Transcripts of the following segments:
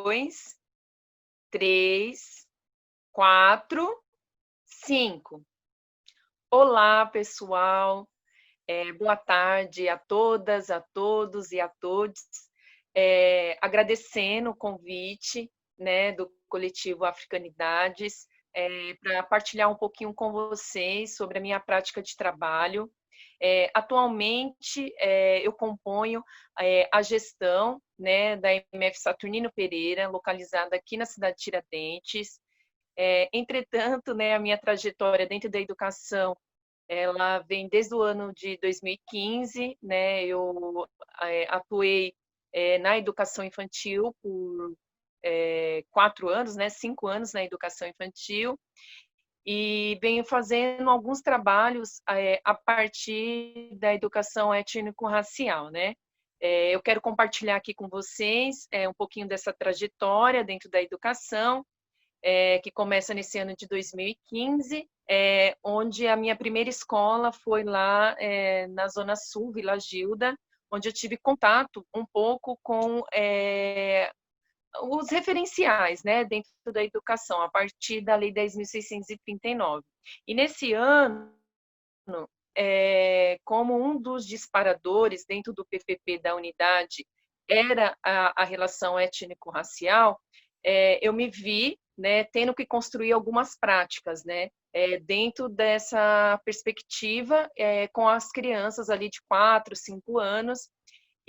2, 3, 4, 5. Olá, pessoal. Boa tarde a todas, a todos e a todes. Agradecendo o convite, né, do coletivo Africanidades, para partilhar um pouquinho com vocês sobre a minha prática de trabalho. Atualmente, eu componho a gestão, né, da MF Saturnino Pereira, localizada aqui na cidade de Tiradentes. Entretanto, né, a minha trajetória dentro da educação, ela vem desde o ano de 2015, né, eu atuei na educação infantil por 4 anos, né, 5 anos na educação infantil, e venho fazendo alguns trabalhos a partir da educação étnico-racial, né. Eu quero compartilhar aqui com vocês um pouquinho dessa trajetória dentro da educação, que começa nesse ano de 2015, onde a minha primeira escola foi lá na Zona Sul, Vila Gilda, onde eu tive contato um pouco com os referenciais, né, dentro da educação, a partir da Lei 10.639. E nesse ano, como um dos disparadores dentro do PPP da unidade era a relação étnico-racial, eu me vi, né, tendo que construir algumas práticas, né, dentro dessa perspectiva, com as crianças ali de 4, 5 anos,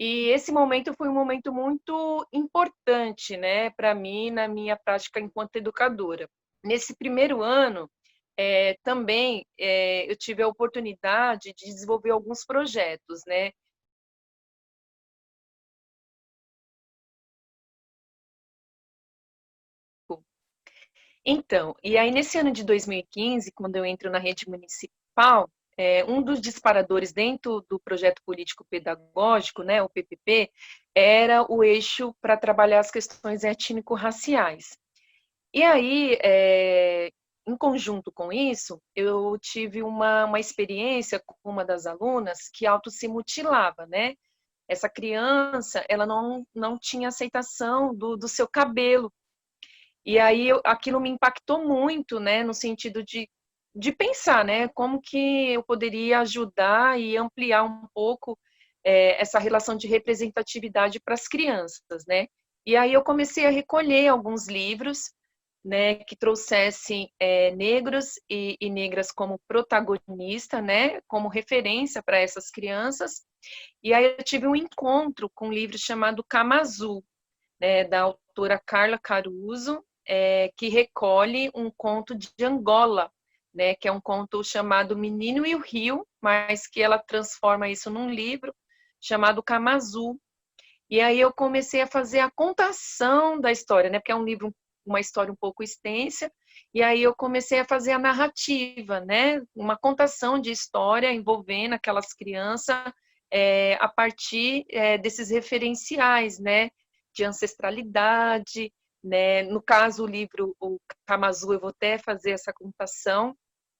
e esse momento foi um momento muito importante, né, para mim, na minha prática enquanto educadora. Nesse primeiro ano, também eu tive a oportunidade de desenvolver alguns projetos, né. Então, e aí nesse ano de 2015, quando eu entro na rede municipal, um dos disparadores dentro do projeto político pedagógico, né, o PPP, era o eixo para trabalhar as questões étnico-raciais. E aí, em conjunto com isso, eu tive uma experiência com uma das alunas que auto se mutilava, né. Essa criança, ela não tinha aceitação do seu cabelo. E aí aquilo me impactou muito, né, no sentido de pensar, né, como que eu poderia ajudar e ampliar um pouco, essa relação de representatividade para as crianças, né. E aí eu comecei a recolher alguns livros, né, que trouxessem, negros e negras como protagonista, né, como referência para essas crianças. E aí eu tive um encontro com um livro chamado Camazu, né, da autora Carla Caruso, que recolhe um conto de Angola, né, que é um conto chamado Menino e o Rio, mas que ela transforma isso num livro chamado Camazu. E aí eu comecei a fazer a contação da história, né, porque é um livro, uma história um pouco extensa, e aí eu comecei a fazer a narrativa, né, uma contação de história envolvendo aquelas crianças a partir desses referenciais, né, de ancestralidade, né, no caso o livro, o Kamazu, eu vou até fazer essa contação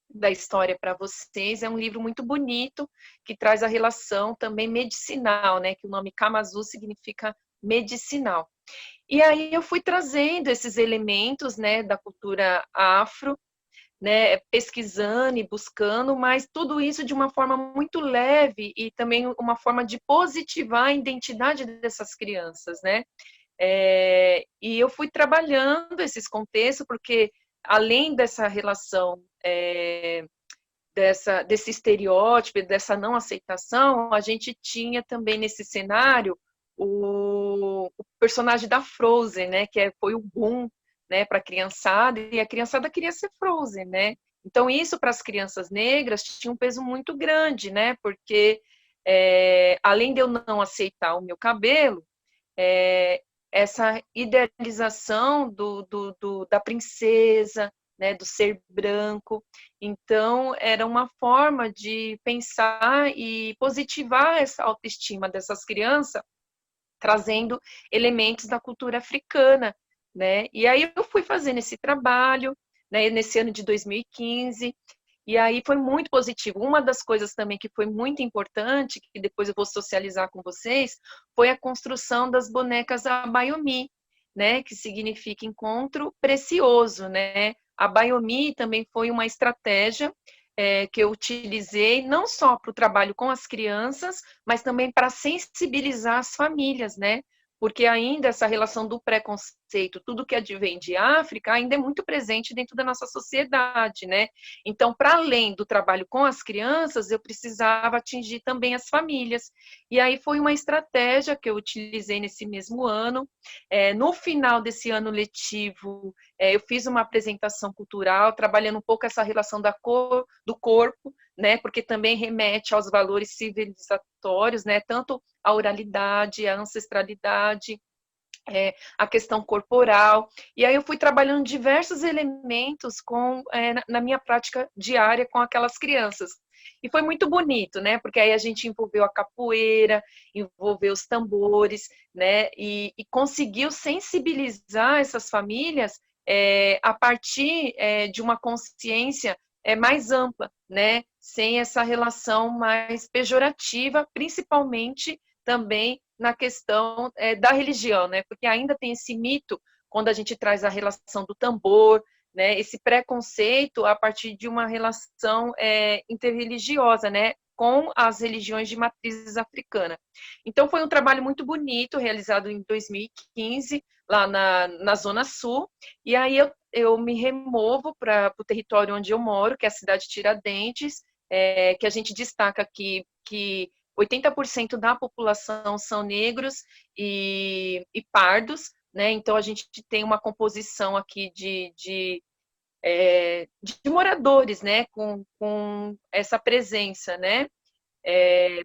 da história para vocês, é um livro muito bonito, que traz a relação também medicinal, né, que o nome Kamazu significa medicinal. E aí eu fui trazendo esses elementos, né, da cultura afro, né, pesquisando e buscando, mas tudo isso de uma forma muito leve e também uma forma de positivar a identidade dessas crianças, né. E eu fui trabalhando esses contextos, porque além dessa relação, desse estereótipo, dessa não aceitação, a gente tinha também nesse cenário o personagem da Frozen, né, que foi o boom, né, para a criançada, e a criançada queria ser Frozen, né. Então isso para as crianças negras tinha um peso muito grande, né, porque além de eu não aceitar o meu cabelo, é, essa idealização da princesa, né, do ser branco. Então, era uma forma de pensar e positivar essa autoestima dessas crianças, trazendo elementos da cultura africana, né? E aí eu fui fazendo esse trabalho, né, nesse ano de 2015, e aí foi muito positivo. Uma das coisas também que foi muito importante, que depois eu vou socializar com vocês, foi a construção das bonecas Abayomi, né, que significa encontro precioso, né? A Biomi também foi uma estratégia que eu utilizei não só para o trabalho com as crianças, mas também para sensibilizar as famílias, né? Porque ainda essa relação do preconceito, tudo que advém de África, ainda é muito presente dentro da nossa sociedade, né? Então, para além do trabalho com as crianças, eu precisava atingir também as famílias. E aí foi uma estratégia que eu utilizei nesse mesmo ano. No final desse ano letivo, eu fiz uma apresentação cultural, trabalhando um pouco essa relação da cor, do corpo, né? Porque também remete aos valores civilizatórios, né? Tanto a oralidade, a ancestralidade, a questão corporal. E aí eu fui trabalhando diversos elementos na minha prática diária com aquelas crianças. E foi muito bonito, né? Porque aí a gente envolveu a capoeira, envolveu os tambores, né? E conseguiu sensibilizar essas famílias a partir de uma consciência mais ampla, né? Sem essa relação mais pejorativa, principalmente também na questão da religião, né? Porque ainda tem esse mito quando a gente traz a relação do tambor, né? Esse preconceito a partir de uma relação interreligiosa, né? Com as religiões de matrizes africana. Então foi um trabalho muito bonito realizado em 2015 lá na Zona Sul, e aí eu me removo para o território onde eu moro, que é a cidade de Tiradentes, que a gente destaca aqui que 80% da população são negros e pardos, né? Então a gente tem uma composição aqui de moradores, né? Com essa presença, né?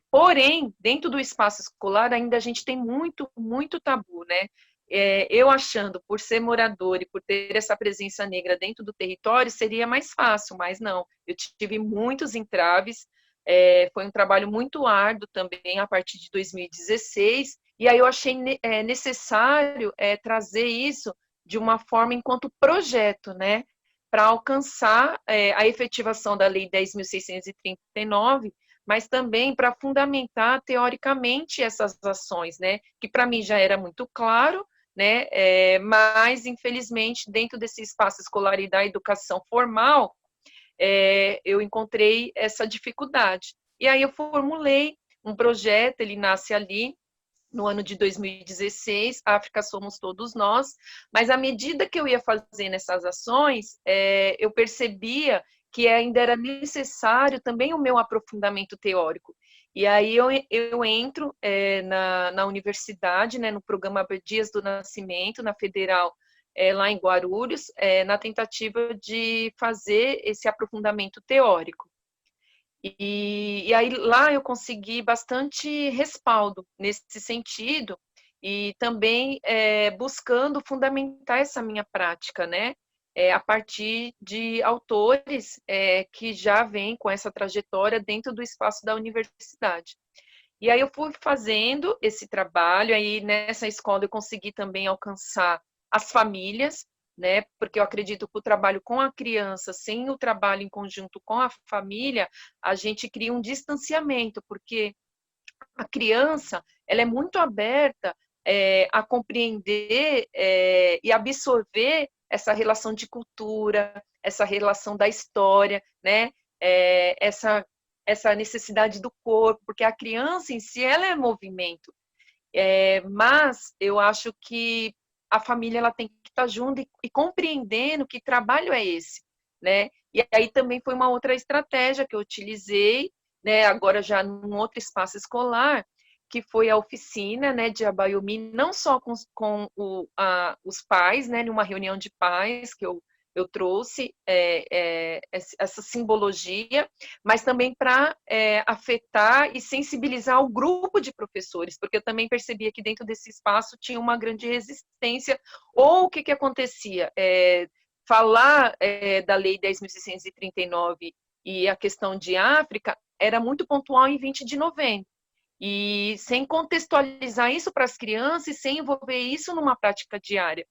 Porém, dentro do espaço escolar ainda a gente tem muito tabu, né? Eu achando, por ser morador e por ter essa presença negra dentro do território, seria mais fácil, mas não. Eu tive muitos entraves, foi um trabalho muito árduo também a partir de 2016, e aí eu achei necessário trazer isso de uma forma enquanto projeto, né? Para alcançar a efetivação da Lei 10.639, mas também para fundamentar teoricamente essas ações, né? Que para mim já era muito claro, né? Mas infelizmente dentro desse espaço escolar e da educação formal, eu encontrei essa dificuldade. E aí eu formulei um projeto, ele nasce ali no ano de 2016, África Somos Todos Nós, mas à medida que eu ia fazendo essas ações, eu percebia que ainda era necessário também o meu aprofundamento teórico. E aí eu entro na universidade, né, no programa Abdias do Nascimento, na Federal, lá em Guarulhos, na tentativa de fazer esse aprofundamento teórico. E aí lá eu consegui bastante respaldo nesse sentido e também buscando fundamentar essa minha prática, né? A partir de autores que já vêm com essa trajetória dentro do espaço da universidade. E aí eu fui fazendo esse trabalho, aí nessa escola eu consegui também alcançar as famílias, né? Porque eu acredito que o trabalho com a criança, sem o trabalho em conjunto com a família, a gente cria um distanciamento, porque a criança, ela é muito aberta a compreender e absorver essa relação de cultura, essa relação da história, né? Essa necessidade do corpo, porque a criança em si, ela é movimento. Mas eu acho que a família ela tem que estar junto e compreendendo que trabalho é esse, né? E aí também foi uma outra estratégia que eu utilizei, né? Agora já num outro espaço escolar, que foi a oficina, né, de Abayomi, não só com os pais, né, numa reunião de pais que eu trouxe essa simbologia, mas também para afetar e sensibilizar o grupo de professores, porque eu também percebia que dentro desse espaço tinha uma grande resistência, ou o que acontecia? Falar da Lei 10.639 e a questão de África era muito pontual em 20 de novembro, e sem contextualizar isso para as crianças e sem envolver isso numa prática diária.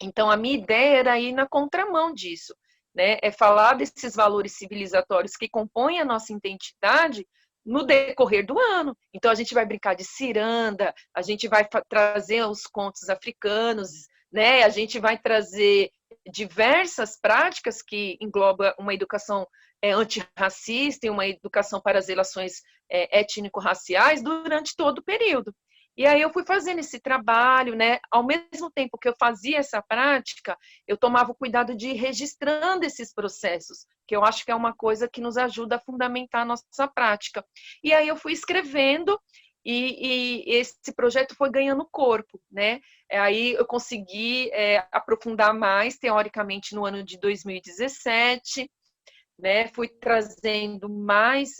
Então, a minha ideia era ir na contramão disso, né? É falar desses valores civilizatórios que compõem a nossa identidade no decorrer do ano. Então, a gente vai brincar de ciranda, a gente vai trazer os contos africanos, né? A gente vai trazer diversas práticas que engloba uma educação antirracista e uma educação para as relações étnico-raciais durante todo o período. E aí eu fui fazendo esse trabalho, né? Ao mesmo tempo que eu fazia essa prática, eu tomava o cuidado de ir registrando esses processos, que eu acho que é uma coisa que nos ajuda a fundamentar a nossa prática. E aí eu fui escrevendo e esse projeto foi ganhando corpo, né? Aí eu consegui aprofundar mais, teoricamente, no ano de 2017, né? Fui trazendo mais,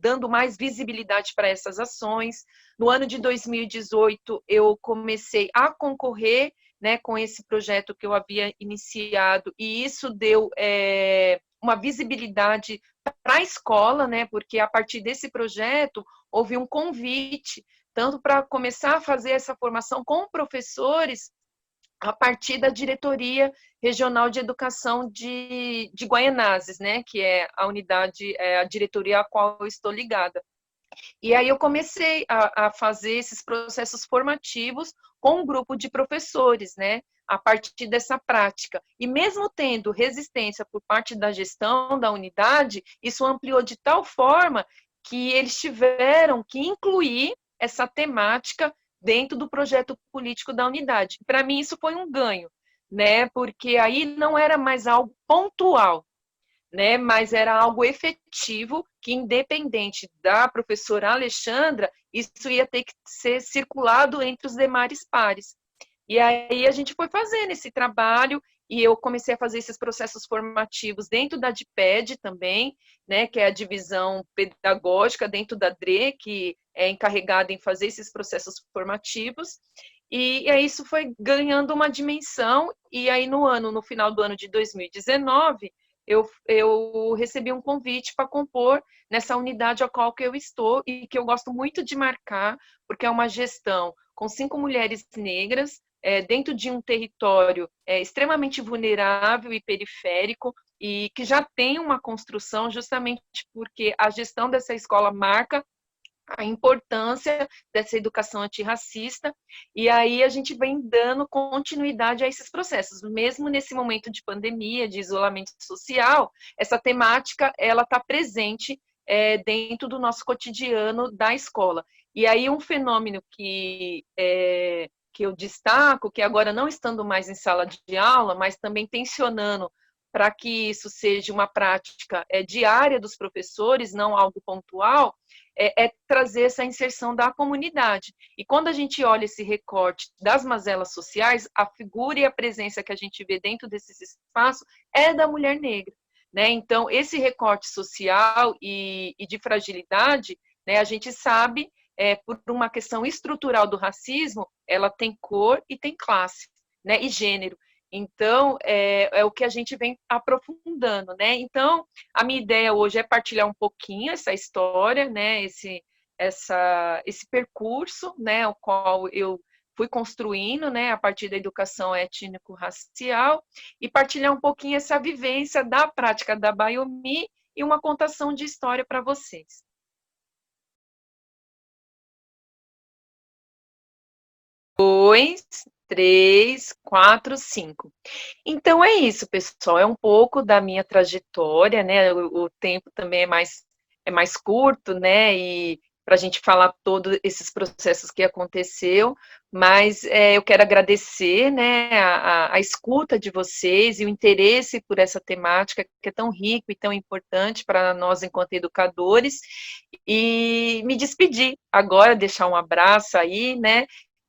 dando mais visibilidade para essas ações. No ano de 2018, eu comecei a concorrer, né, com esse projeto que eu havia iniciado, e isso deu uma visibilidade para a escola, né, porque a partir desse projeto houve um convite, tanto para começar a fazer essa formação com professores, a partir da Diretoria Regional de Educação de Guaianazes, né, que é a unidade, a diretoria a qual eu estou ligada. E aí eu comecei a fazer esses processos formativos com um grupo de professores, né, a partir dessa prática. E mesmo tendo resistência por parte da gestão da unidade, isso ampliou de tal forma que eles tiveram que incluir essa temática dentro do projeto político da unidade. Para mim isso foi um ganho, né, porque aí não era mais algo pontual, né? Mas era algo efetivo que, independente da professora Alexandra, isso ia ter que ser circulado entre os demais pares. E aí a gente foi fazendo esse trabalho e eu comecei a fazer esses processos formativos dentro da DIPED também, né, que é a divisão pedagógica dentro da DRE, que é encarregada em fazer esses processos formativos. E aí isso foi ganhando uma dimensão, e aí no final do ano de 2019, eu recebi um convite para compor nessa unidade a qual que eu estou e que eu gosto muito de marcar, porque é uma gestão com 5 mulheres negras, dentro de um território extremamente vulnerável e periférico, e que já tem uma construção justamente porque a gestão dessa escola marca a importância dessa educação antirracista, e aí a gente vem dando continuidade a esses processos. Mesmo nesse momento de pandemia, de isolamento social, essa temática ela está presente dentro do nosso cotidiano da escola. E aí um fenômeno que eu destaco, que agora não estando mais em sala de aula, mas também tensionando para que isso seja uma prática diária dos professores, não algo pontual, trazer essa inserção da comunidade. E quando a gente olha esse recorte das mazelas sociais, a figura e a presença que a gente vê dentro desses espaços é da mulher negra, né? Então, esse recorte social e de fragilidade, né, a gente sabe, por uma questão estrutural do racismo, ela tem cor e tem classe, né, e gênero. Então, é o que a gente vem aprofundando, né? Então, a minha ideia hoje é partilhar um pouquinho essa história, né? Esse percurso, né? O qual eu fui construindo, né? A partir da educação étnico-racial e partilhar um pouquinho essa vivência da prática da Biomi e uma contação de história para vocês. 2, 3, 4, 5. Então é isso, pessoal. É um pouco da minha trajetória, né? O tempo também é mais curto, né? E para a gente falar todos esses processos que aconteceu, mas eu quero agradecer, né, a escuta de vocês e o interesse por essa temática que é tão rico e tão importante para nós enquanto educadores, e me despedir agora, deixar um abraço aí, né,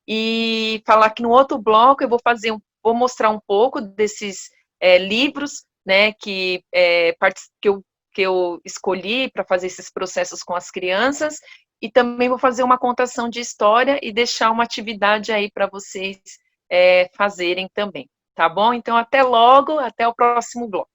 e falar que no outro bloco eu vou mostrar um pouco desses livros, né, que eu escolhi para fazer esses processos com as crianças, e também vou fazer uma contação de história e deixar uma atividade aí para vocês fazerem também, tá bom? Então, até logo, até o próximo bloco.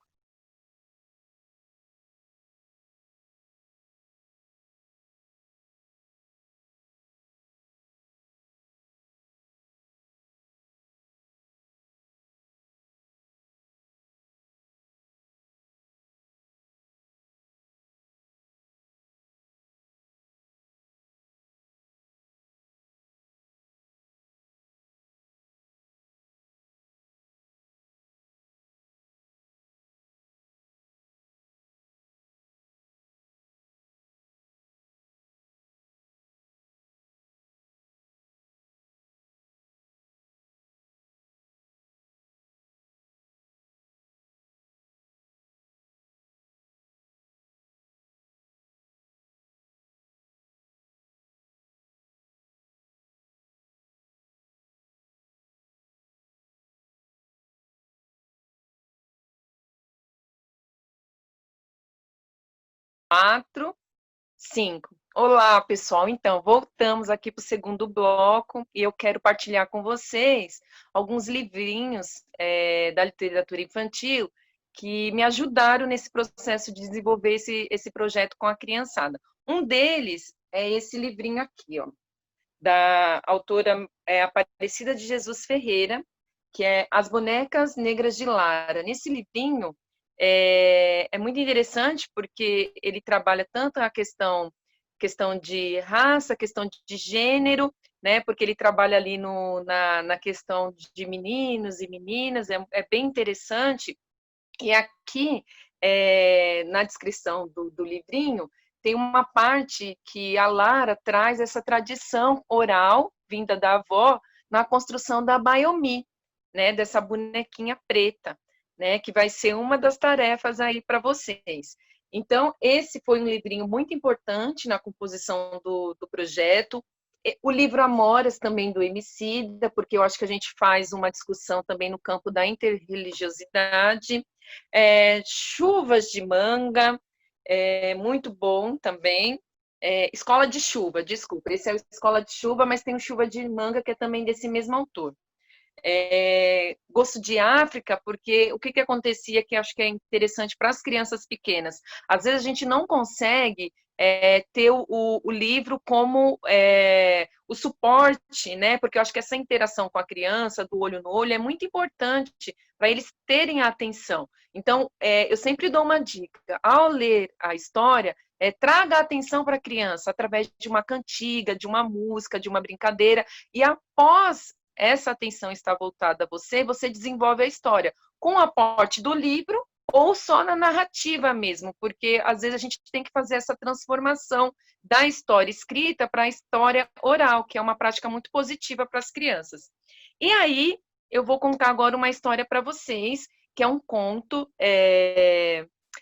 4, 5. Olá, pessoal. Então, voltamos aqui para o segundo bloco e eu quero partilhar com vocês alguns livrinhos da literatura infantil que me ajudaram nesse processo de desenvolver esse projeto com a criançada. Um deles é esse livrinho aqui, ó, da autora Aparecida de Jesus Ferreira, que é As Bonecas Negras de Lara. Nesse livrinho é muito interessante porque ele trabalha tanto a questão de raça, questão de gênero, né? Porque ele trabalha ali na questão de meninos e meninas, é bem interessante. E aqui, na descrição do livrinho, tem uma parte que a Lara traz essa tradição oral, vinda da avó, na construção da Baiomi, né, dessa bonequinha preta, né, que vai ser uma das tarefas aí para vocês. Então, esse foi um livrinho muito importante na composição do projeto. O livro Amoras, também do Emicida, porque eu acho que a gente faz uma discussão também no campo da interreligiosidade. Chuvas de Manga, muito bom também. Escola de Chuva, desculpa, esse é o Escola de Chuva, mas tem o Chuva de Manga, que é também desse mesmo autor. Gosto de África, porque o que acontecia que acho que é interessante para as crianças pequenas. Às vezes a gente não consegue ter o livro como o suporte, né? Porque eu acho que essa interação com a criança, do olho no olho, é muito importante para eles terem a atenção. Então, eu sempre dou uma dica: ao ler a história, traga a atenção para a criança através de uma cantiga, de uma música, de uma brincadeira, e após essa atenção está voltada a você, você desenvolve a história com o aporte do livro ou só na narrativa mesmo, porque às vezes a gente tem que fazer essa transformação da história escrita para a história oral, que é uma prática muito positiva para as crianças. E aí, eu vou contar agora uma história para vocês, que é um conto,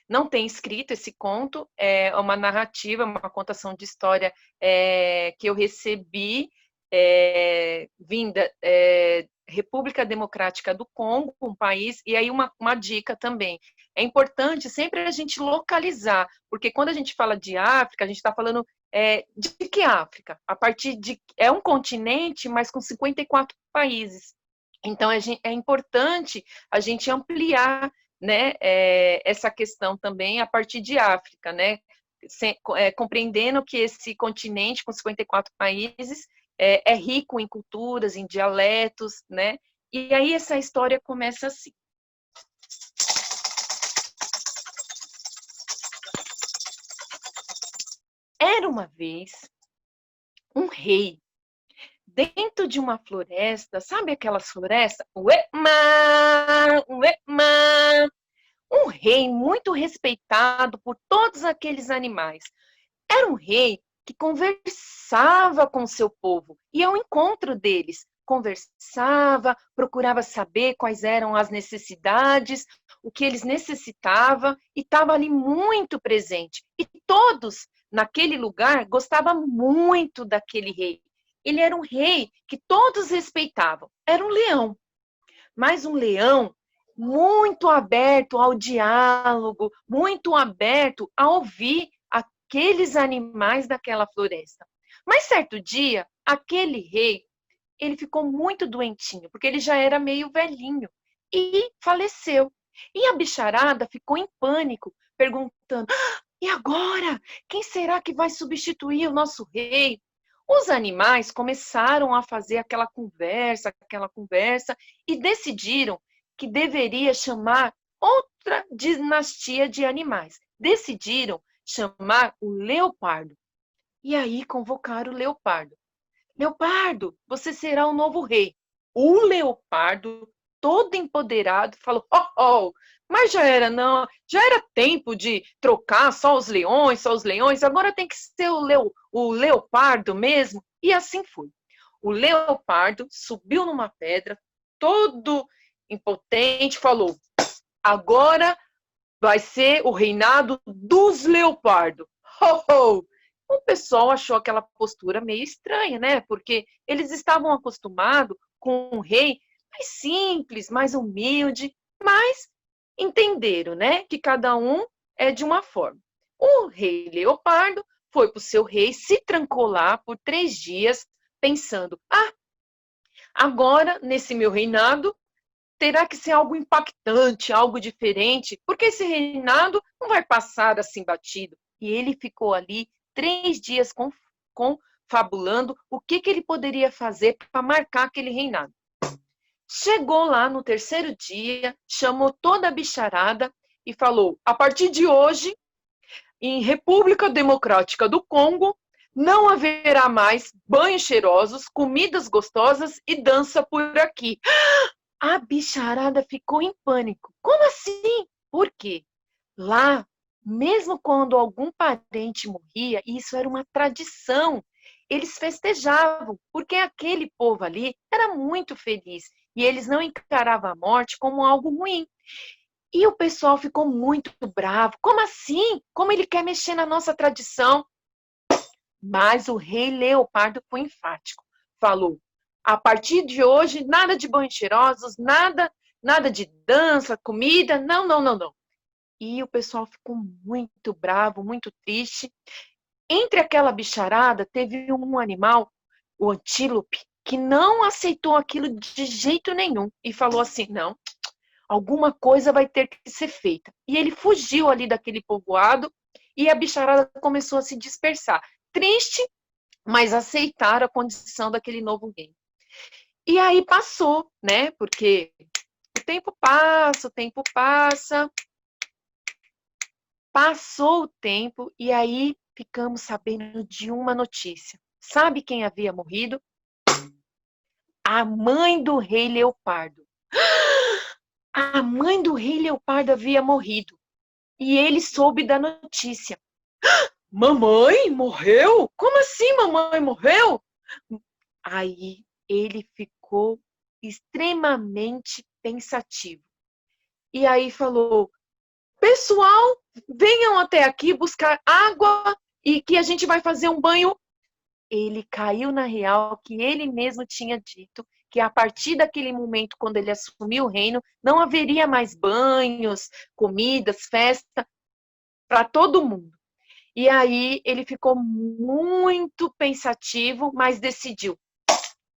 não tem escrito esse conto, é uma narrativa, uma contação de história que eu recebi vinda República Democrática do Congo, um país, e aí uma dica também. É importante sempre a gente localizar, porque quando a gente fala de África, a gente está falando de que África? A partir de. É um continente, mas com 54 países. Então, é importante a gente ampliar, né, essa questão também a partir de África, né? Compreendendo que esse continente com 54 países é rico em culturas, em dialetos, né? E aí essa história começa assim. Era uma vez um rei dentro de uma floresta, sabe aquelas florestas? Uema, uema. Um rei muito respeitado por todos aqueles animais. Era um rei que conversava com seu povo, ia ao encontro deles, conversava, procurava saber quais eram as necessidades, o que eles necessitavam, e estava ali muito presente. E todos naquele lugar gostavam muito daquele rei. Ele era um rei que todos respeitavam. Era um leão, mas um leão muito aberto ao diálogo, muito aberto a ouvir aqueles animais daquela floresta. Mas certo dia, aquele rei, ele ficou muito doentinho, porque ele já era meio velhinho, e faleceu. E a bicharada ficou em pânico, perguntando: e agora? Quem será que vai substituir o nosso rei? Os animais começaram a fazer aquela conversa, e decidiram que deveria chamar outra dinastia de animais. Decidiram chamar o leopardo. E aí convocaram o leopardo. Leopardo, você será o novo rei. O leopardo, todo empoderado, falou: oh, oh, mas já era, não, já era tempo de trocar só os leões, agora tem que ser o leopardo mesmo. E assim foi. O leopardo subiu numa pedra, todo impotente, falou: agora vai ser o reinado dos leopardos. Ho, ho! O pessoal achou aquela postura meio estranha, né? Porque eles estavam acostumados com um rei mais simples, mais humilde, mas entenderam, né? Que cada um é de uma forma. O rei Leopardo foi para o seu rei, se trancou lá por 3 dias, pensando: ah, agora, nesse meu reinado, terá que ser algo impactante, algo diferente, porque esse reinado não vai passar assim batido. E ele ficou ali 3 dias confabulando o que ele poderia fazer para marcar aquele reinado. Chegou lá no terceiro dia, chamou toda a bicharada e falou: a partir de hoje, em República Democrática do Congo, não haverá mais banhos cheirosos, comidas gostosas e dança por aqui. A bicharada ficou em pânico. Como assim? Por quê? Lá, mesmo quando algum parente morria, isso era uma tradição. Eles festejavam, porque aquele povo ali era muito feliz e eles não encaravam a morte como algo ruim. E o pessoal ficou muito bravo. Como assim? Como ele quer mexer na nossa tradição? Mas o rei Leopardo foi enfático. Falou: a partir de hoje, nada de banhos cheirosos, nada de dança, comida, não, não, não, não. E o pessoal ficou muito bravo, muito triste. Entre aquela bicharada, teve um animal, o antílope, que não aceitou aquilo de jeito nenhum e falou assim: não, alguma coisa vai ter que ser feita. E ele fugiu ali daquele povoado e a bicharada começou a se dispersar. Triste, mas aceitaram a condição daquele novo rei. E aí passou, né? Porque o tempo passa, passou o tempo e aí ficamos sabendo de uma notícia. Sabe quem havia morrido? A mãe do rei Leopardo. A mãe do rei Leopardo havia morrido e ele soube da notícia. Mamãe morreu? Como assim mamãe morreu? Aí ele ficou extremamente pensativo. E aí falou: pessoal, venham até aqui buscar água e que a gente vai fazer um banho. Ele caiu na real que ele mesmo tinha dito que a partir daquele momento, quando ele assumiu o reino, não haveria mais banhos, comidas, festa para todo mundo. E aí ele ficou muito pensativo, mas decidiu: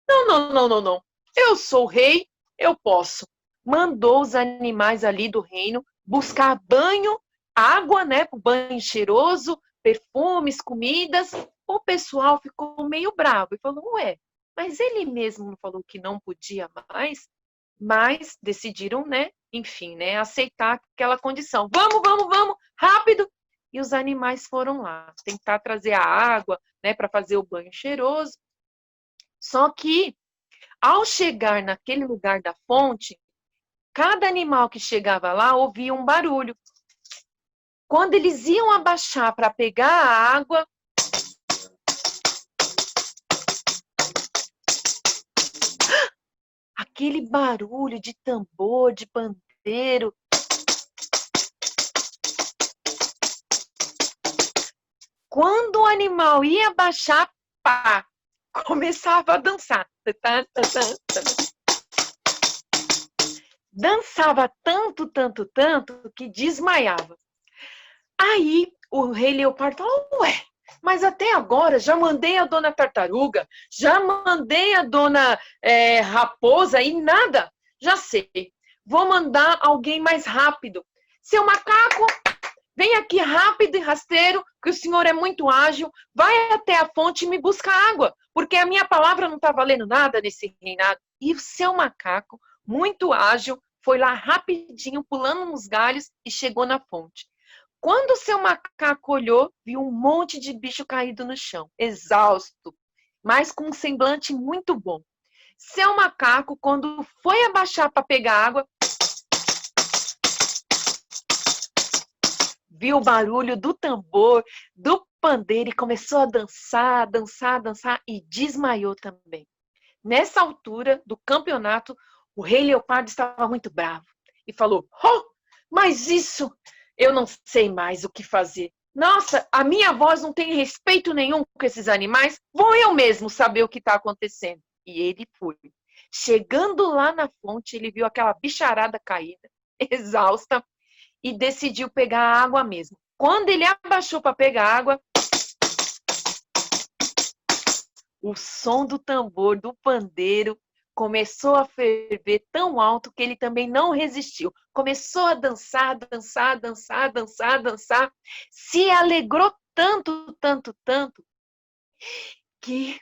não, não, não, não, não. Eu sou o rei, eu posso. Mandou os animais ali do reino buscar banho, água, né? Banho cheiroso, perfumes, comidas. O pessoal ficou meio bravo e falou: ué, mas ele mesmo não falou que não podia mais? Mas decidiram, né? Enfim, né? Aceitar aquela condição. Vamos, vamos, vamos, rápido! E os animais foram lá tentar trazer a água, né? Para fazer o banho cheiroso. Só que ao chegar naquele lugar da fonte, cada animal que chegava lá ouvia um barulho. Quando eles iam abaixar para pegar a água, aquele barulho de tambor, de pandeiro. Quando o animal ia abaixar, pá, começava a dançar. Dançava tanto, tanto, tanto, que desmaiava. Aí o rei Leopardo falou: ué, mas até agora já mandei a dona Tartaruga, já mandei a dona Raposa e nada. Já sei, vou mandar alguém mais rápido. Seu macaco, vem aqui rápido e rasteiro, que o senhor é muito ágil, vai até a fonte e me busca água, porque a minha palavra não está valendo nada nesse reinado. E o seu macaco, muito ágil, foi lá rapidinho, pulando nos galhos e chegou na fonte. Quando o seu macaco olhou, viu um monte de bicho caído no chão, exausto, mas com um semblante muito bom. Seu macaco, quando foi abaixar para pegar água, viu o barulho do tambor, do pandeiro e começou a dançar, dançar, dançar e desmaiou também. Nessa altura do campeonato, o rei Leopardo estava muito bravo e falou: oh, mas isso eu não sei mais o que fazer. Nossa, a minha voz não tem respeito nenhum com esses animais. Vou eu mesmo saber o que está acontecendo. E ele foi. Chegando lá na fonte, ele viu aquela bicharada caída, exausta, e decidiu pegar a água mesmo. Quando ele abaixou para pegar água, o som do tambor, do pandeiro, começou a ferver tão alto que ele também não resistiu. Começou a dançar, dançar, dançar, dançar, dançar. Se alegrou tanto, tanto, tanto, que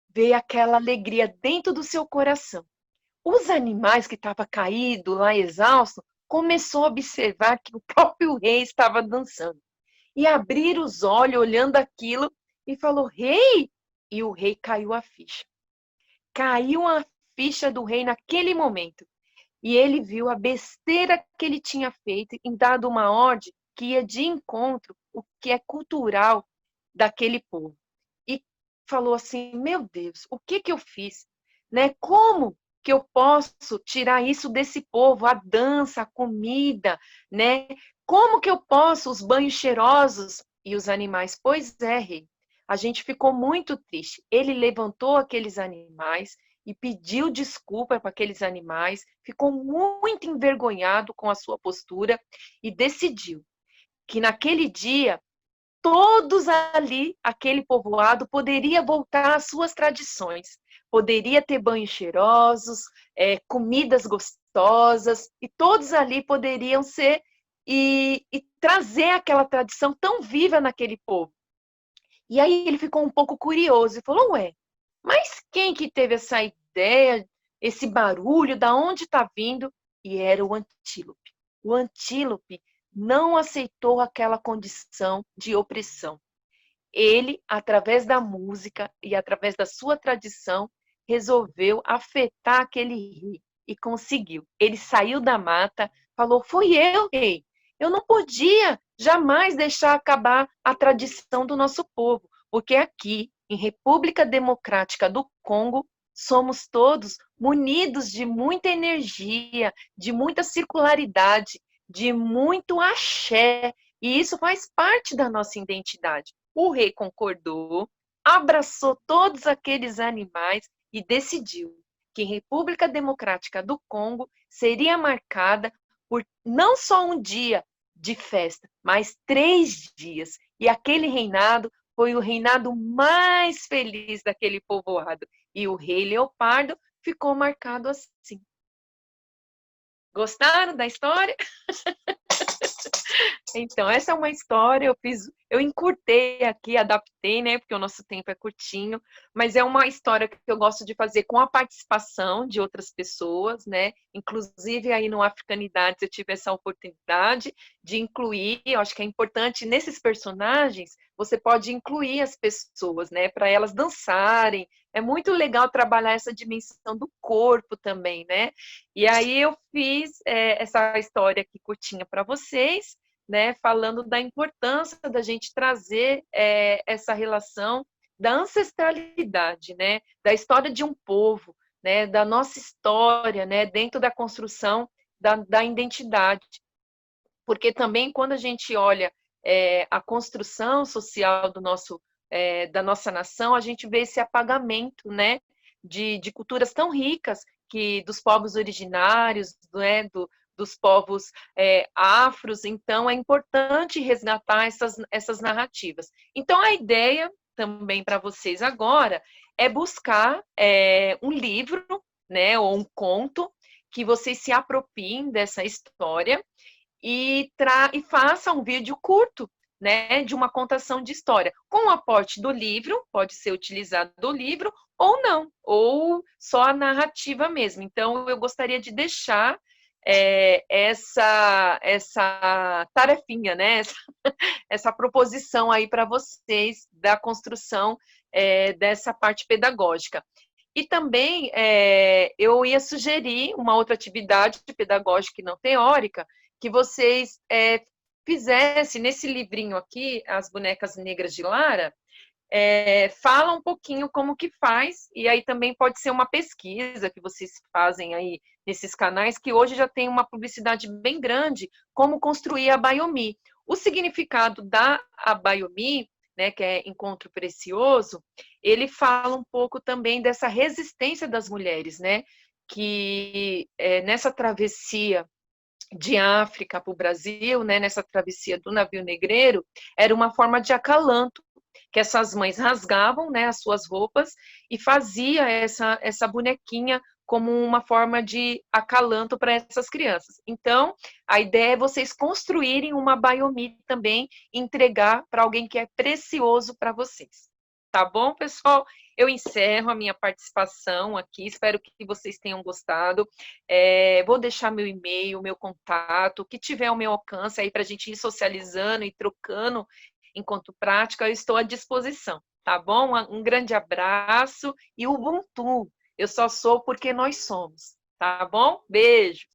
veio aquela alegria dentro do seu coração. Os animais que estavam caídos lá, exaustos, começou a observar que o próprio rei estava dançando. E abriram os olhos, olhando aquilo, e falou, rei! E o rei caiu a ficha. Caiu a ficha do rei naquele momento. E ele viu a besteira que ele tinha feito em dado uma ordem que ia de encontro o que é cultural daquele povo. E falou assim, meu Deus, o que que eu fiz? Né? Como que eu posso tirar isso desse povo? A dança, a comida, né? Como que eu posso os banhos cheirosos e os animais? Pois é, rei. A gente ficou muito triste. Ele levantou aqueles animais e pediu desculpa para aqueles animais, ficou muito envergonhado com a sua postura e decidiu que naquele dia todos ali, aquele povoado, poderia voltar às suas tradições. Poderia ter banhos cheirosos, comidas gostosas, e todos ali poderiam ser e trazer aquela tradição tão viva naquele povo. E aí ele ficou um pouco curioso e falou, ué, mas quem que teve essa ideia, esse barulho, da onde está vindo? E era o antílope. O antílope não aceitou aquela condição de opressão. Ele, através da música e através da sua tradição, resolveu afetar aquele rei e conseguiu. Ele saiu da mata, falou: "Foi eu, rei. Eu não podia jamais deixar acabar a tradição do nosso povo, porque aqui, em República Democrática do Congo, somos todos munidos de muita energia, de muita circularidade, de muito axé, e isso faz parte da nossa identidade." O rei concordou, abraçou todos aqueles animais e decidiu que a República Democrática do Congo seria marcada por não só um dia de festa, mas 3 dias. E aquele reinado foi o reinado mais feliz daquele povoado. E o rei Leopardo ficou marcado assim. Gostaram da história? Então, essa é uma história, eu encurtei aqui, adaptei, né, porque o nosso tempo é curtinho, mas é uma história que eu gosto de fazer com a participação de outras pessoas, né, inclusive aí no Africanidades eu tive essa oportunidade de incluir, eu acho que é importante, nesses personagens, você pode incluir as pessoas, né, para elas dançarem, é muito legal trabalhar essa dimensão do corpo também, né, e aí eu fiz essa história aqui curtinha para vocês, né, falando da importância da gente trazer essa relação da ancestralidade, né, da história de um povo, né, da nossa história, né, dentro da construção da identidade. Porque também quando a gente olha a construção social da nossa nação, a gente vê esse apagamento, né, de culturas tão ricas que dos povos originários, né, dos povos afros. Então é importante resgatar essas narrativas. Então a ideia também para vocês agora é buscar um livro, né, ou um conto que vocês se apropriem dessa história e faça um vídeo curto, né, de uma contação de história, com o aporte do livro, pode ser utilizado do livro, ou não, ou só a narrativa mesmo. Então, eu gostaria de deixar essa tarefinha, né, essa proposição aí para vocês da construção dessa parte pedagógica. E também eu ia sugerir uma outra atividade pedagógica e não teórica, que vocês fizessem nesse livrinho aqui, As Bonecas Negras de Lara, fala um pouquinho como que faz, e aí também pode ser uma pesquisa que vocês fazem aí nesses canais, que hoje já tem uma publicidade bem grande, como construir a Baiomi. O significado da Abaiomi, né, que é encontro precioso, ele fala um pouco também dessa resistência das mulheres, né, que nessa travessia de África para o Brasil, né, nessa travessia do navio negreiro, era uma forma de acalanto, que essas mães rasgavam, né, as suas roupas e fazia essa bonequinha como uma forma de acalanto para essas crianças. Então, a ideia é vocês construírem uma Biomi também e entregar para alguém que é precioso para vocês. Tá bom, pessoal? Eu encerro a minha participação aqui, espero que vocês tenham gostado. Vou deixar meu e-mail, meu contato, o que tiver ao meu alcance aí para a gente ir socializando e trocando enquanto prática, eu estou à disposição, tá bom? Um grande abraço e Ubuntu. Eu só sou porque nós somos, tá bom? Beijo.